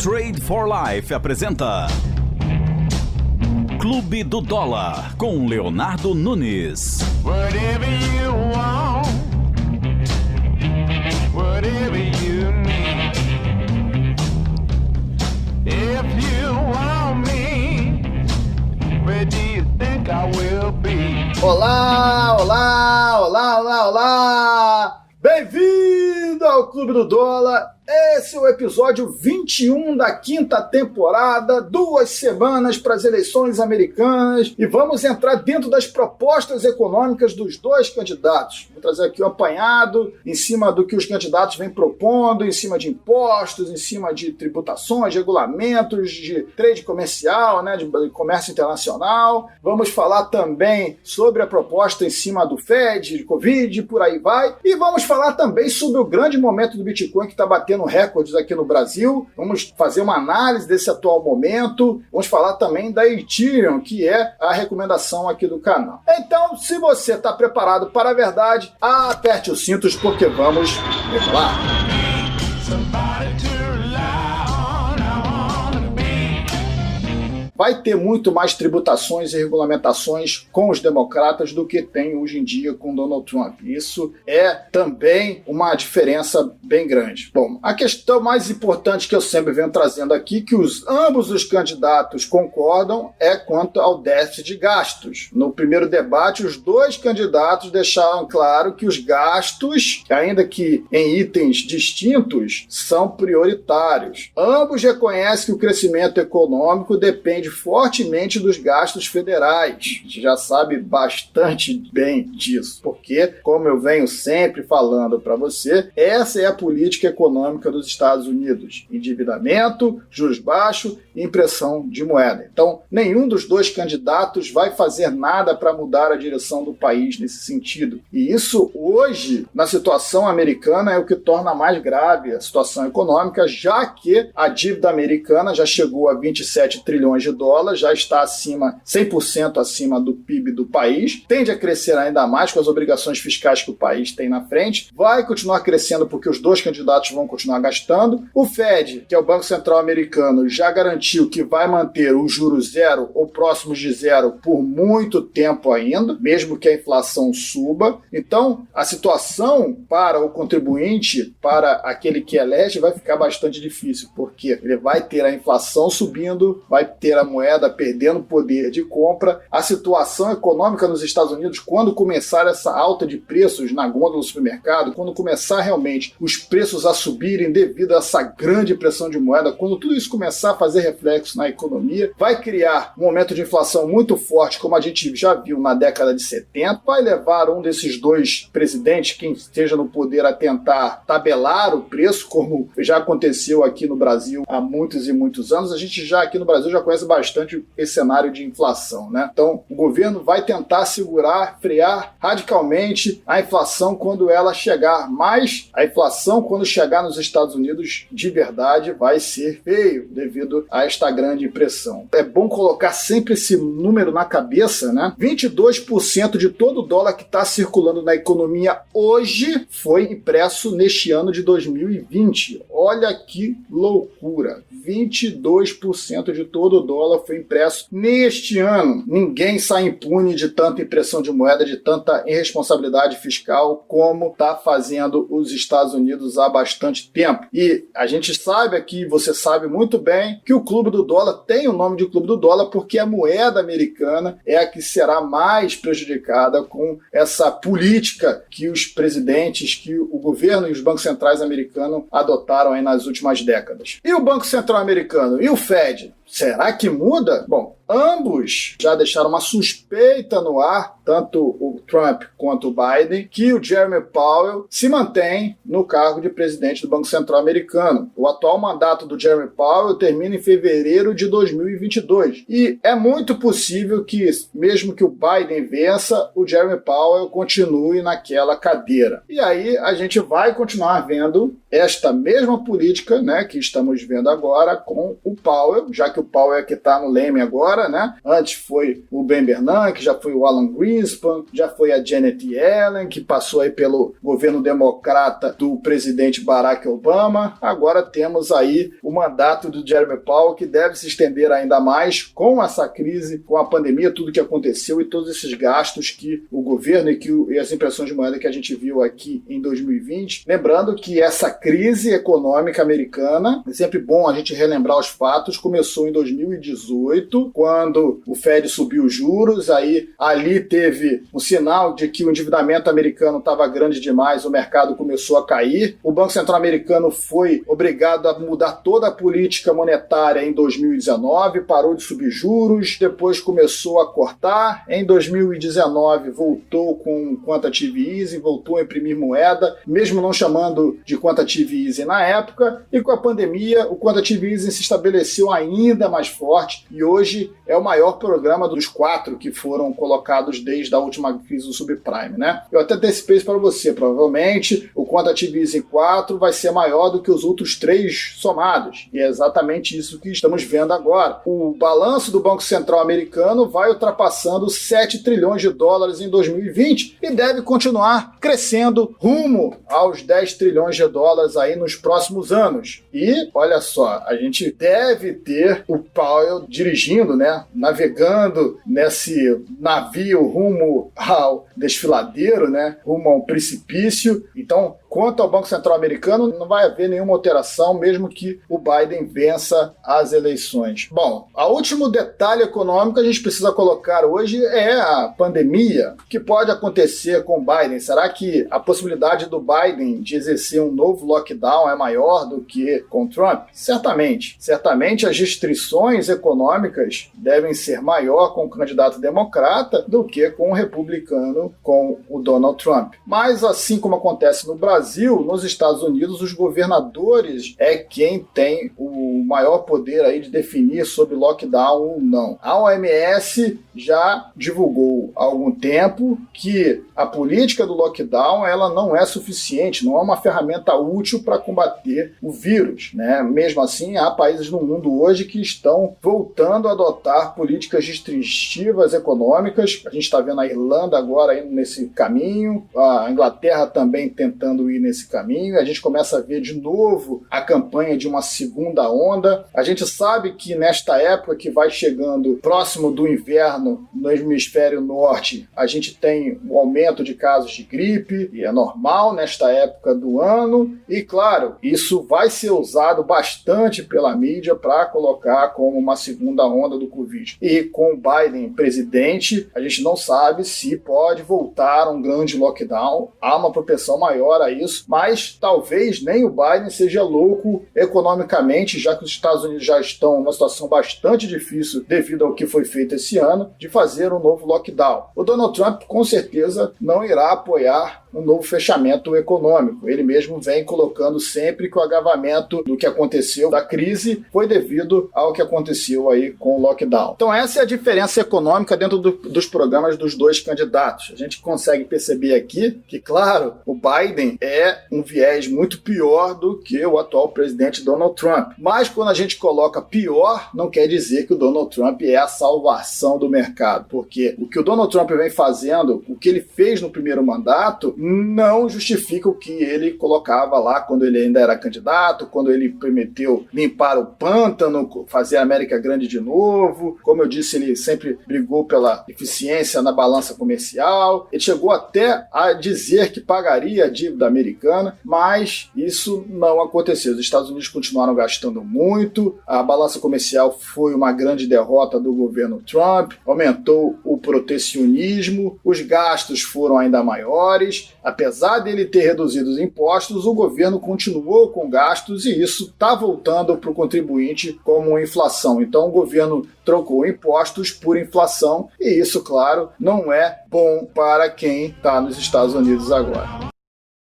Trade for Life apresenta Clube do Dólar, com Leonardo Nunes. Whatever you want, whatever you need. If you want me, where do you think I will be? Olá, olá, olá, olá, olá! Bem-vindo ao Clube do Dólar. Esse é o episódio 21 da quinta temporada, 2 semanas para as eleições americanas, e vamos entrar dentro das propostas econômicas dos dois candidatos. Vou trazer aqui um apanhado em cima do que os candidatos vêm propondo, em cima de impostos, em cima de tributações, de regulamentos, de trade comercial, de comércio internacional. Vamos falar também sobre a proposta em cima do Fed, de Covid, por aí vai. E vamos falar também sobre o grande momento do Bitcoin que está batendo recordes aqui no Brasil. Vamos fazer uma análise desse atual momento. Vamos falar também da Ethereum, que é a recomendação aqui do canal. Então, se você está preparado para a verdade, aperte os cintos porque vamos lá. Vai ter muito mais tributações e regulamentações com os democratas do que tem hoje em dia com Donald Trump. Isso é também uma diferença bem grande. Bom, a questão mais importante que eu sempre venho trazendo aqui, que ambos os candidatos concordam, é quanto ao déficit de gastos. No primeiro debate, os dois candidatos deixaram claro que os gastos, ainda que em itens distintos, são prioritários. Ambos reconhecem que o crescimento econômico depende fortemente dos gastos federais. A gente já sabe bastante bem disso, porque, como eu venho sempre falando para você, essa é a política econômica dos Estados Unidos: endividamento, juros baixos e impressão de moeda. Então, nenhum dos dois candidatos vai fazer nada para mudar a direção do país nesse sentido. E isso, hoje, na situação americana, é o que torna mais grave a situação econômica, já que a dívida americana já chegou a 27 trilhões de dólares, já está 100% acima do PIB do país, tende a crescer ainda mais com as obrigações fiscais que o país tem na frente, vai continuar crescendo porque os dois candidatos vão continuar gastando. O Fed, que é o Banco Central americano, já garantiu que vai manter o juro zero ou próximos de zero por muito tempo ainda, mesmo que a inflação suba. Então, a situação para o contribuinte, para aquele que elege, vai ficar bastante difícil, porque ele vai ter a inflação subindo, vai ter a moeda perdendo poder de compra. A situação econômica nos Estados Unidos, quando começar essa alta de preços na gôndola do supermercado, quando começar realmente os preços a subirem devido a essa grande pressão de moeda, quando tudo isso começar a fazer reflexo na economia, vai criar um momento de inflação muito forte, como a gente já viu na década de 70, vai levar um desses dois presidentes, quem esteja no poder, a tentar tabelar o preço, como já aconteceu aqui no Brasil há muitos e muitos anos. A gente já aqui no Brasil já conhece bastante esse cenário de inflação, Então, o governo vai tentar segurar, frear radicalmente a inflação quando ela chegar, mas a inflação, quando chegar nos Estados Unidos, de verdade, vai ser feio devido a esta grande pressão. É bom colocar sempre esse número na cabeça, 22% de todo o dólar que está circulando na economia hoje foi impresso neste ano de 2020. Olha que loucura! 22% de todo o dólar foi impresso neste ano. Ninguém sai impune de tanta impressão de moeda, de tanta irresponsabilidade fiscal como está fazendo os Estados Unidos há bastante tempo. E a gente sabe aqui, você sabe muito bem, que o Clube do Dólar tem o nome de Clube do Dólar porque a moeda americana é a que será mais prejudicada com essa política que os presidentes, que o governo e os bancos centrais americanos adotaram aí nas últimas décadas. E o Banco Central americano e o Fed? Será que muda? Bom, ambos já deixaram uma suspeita no ar, tanto o Trump quanto o Biden, que o Jeremy Powell se mantém no cargo de presidente do Banco Central americano. O atual mandato do Jeremy Powell termina em fevereiro de 2022. E é muito possível que, mesmo que o Biden vença, o Jeremy Powell continue naquela cadeira. E aí a gente vai continuar vendo esta mesma política, que estamos vendo agora com o Powell, já que o Powell é que está no leme agora, agora, né? Antes foi o Ben Bernanke, já foi o Alan Greenspan, já foi a Janet Yellen, que passou aí pelo governo democrata do presidente Barack Obama. Agora temos aí o mandato do Jeremy Powell, que deve se estender ainda mais com essa crise, com a pandemia, tudo que aconteceu e todos esses gastos que o governo e as impressões de moeda que a gente viu aqui em 2020. Lembrando que essa crise econômica americana, é sempre bom a gente relembrar os fatos, começou em 2018, quando o Fed subiu os juros, aí ali teve um sinal de que o endividamento americano estava grande demais, o mercado começou a cair, o Banco Central americano foi obrigado a mudar toda a política monetária em 2019, parou de subir juros, depois começou a cortar, em 2019 voltou com quantitative easing, voltou a imprimir moeda, mesmo não chamando de quantitative easing na época, e com a pandemia o quantitative easing se estabeleceu ainda mais forte e hoje é o maior programa dos 4 que foram colocados desde a última crise do subprime, né? Eu até antecipei isso para você, provavelmente o quantitative easing 4 vai ser maior do que os outros 3 somados, e é exatamente isso que estamos vendo agora. O balanço do Banco Central americano vai ultrapassando 7 trilhões de dólares em 2020 e deve continuar crescendo rumo aos 10 trilhões de dólares aí nos próximos anos. E, olha só, a gente deve ter o Powell dirigindo, né, navegando nesse navio rumo ao desfiladeiro, né, rumo ao precipício. Então, quanto ao Banco Central americano, não vai haver nenhuma alteração, mesmo que o Biden vença as eleições. Bom, o último detalhe econômico que a gente precisa colocar hoje é a pandemia. O que pode acontecer com o Biden? Será que a possibilidade do Biden de exercer um novo lockdown é maior do que com Trump? Certamente. Certamente as restrições econômicas devem ser maior com o candidato democrata do que com o republicano, com o Donald Trump. Mas assim como acontece no Brasil, nos Estados Unidos, os governadores é quem tem o maior poder aí de definir sobre lockdown ou não. A OMS já divulgou há algum tempo que a política do lockdown ela não é suficiente, não é uma ferramenta útil para combater o vírus, né? Mesmo assim, há países no mundo hoje que estão voltando a adotar políticas restritivas econômicas. A gente está vendo a Irlanda agora indo nesse caminho, a Inglaterra também tentando ir nesse caminho, a gente começa a ver de novo a campanha de uma segunda onda. A gente sabe que nesta época que vai chegando próximo do inverno no hemisfério norte, a gente tem um aumento de casos de gripe, e é normal nesta época do ano, e claro, isso vai ser usado bastante pela mídia para colocar como uma segunda onda do Covid. E com o Biden presidente, a gente não sabe se pode voltar a um grande lockdown, há uma propensão maior a isso, mas talvez nem o Biden seja louco economicamente, já que os Estados Unidos já estão numa situação bastante difícil devido ao que foi feito esse ano, de fazer um novo lockdown. O Donald Trump com certeza não irá apoiar um novo fechamento econômico. Ele mesmo vem colocando sempre que o agravamento do que aconteceu da crise foi devido ao que aconteceu aí com o lockdown. Então essa é a diferença econômica dentro dos programas dos dois candidatos. A gente consegue perceber aqui que, claro, o Biden é um viés muito pior do que o atual presidente Donald Trump. Mas quando a gente coloca pior, não quer dizer que o Donald Trump é a salvação do mercado, porque o que o Donald Trump vem fazendo, o que ele fez no primeiro mandato, não justifica o que ele colocava lá quando ele ainda era candidato, quando ele prometeu limpar o pântano, fazer a América grande de novo. Como eu disse, ele sempre brigou pela eficiência na balança comercial. Ele chegou até a dizer que pagaria a dívida americana, mas isso não aconteceu. Os Estados Unidos continuaram gastando muito, a balança comercial foi uma grande derrota do governo Trump, aumentou o protecionismo, os gastos foram ainda maiores. Apesar dele ter reduzido os impostos, o governo continuou com gastos e isso está voltando para o contribuinte como inflação. Então o governo trocou impostos por inflação e isso, claro, não é bom para quem está nos Estados Unidos agora.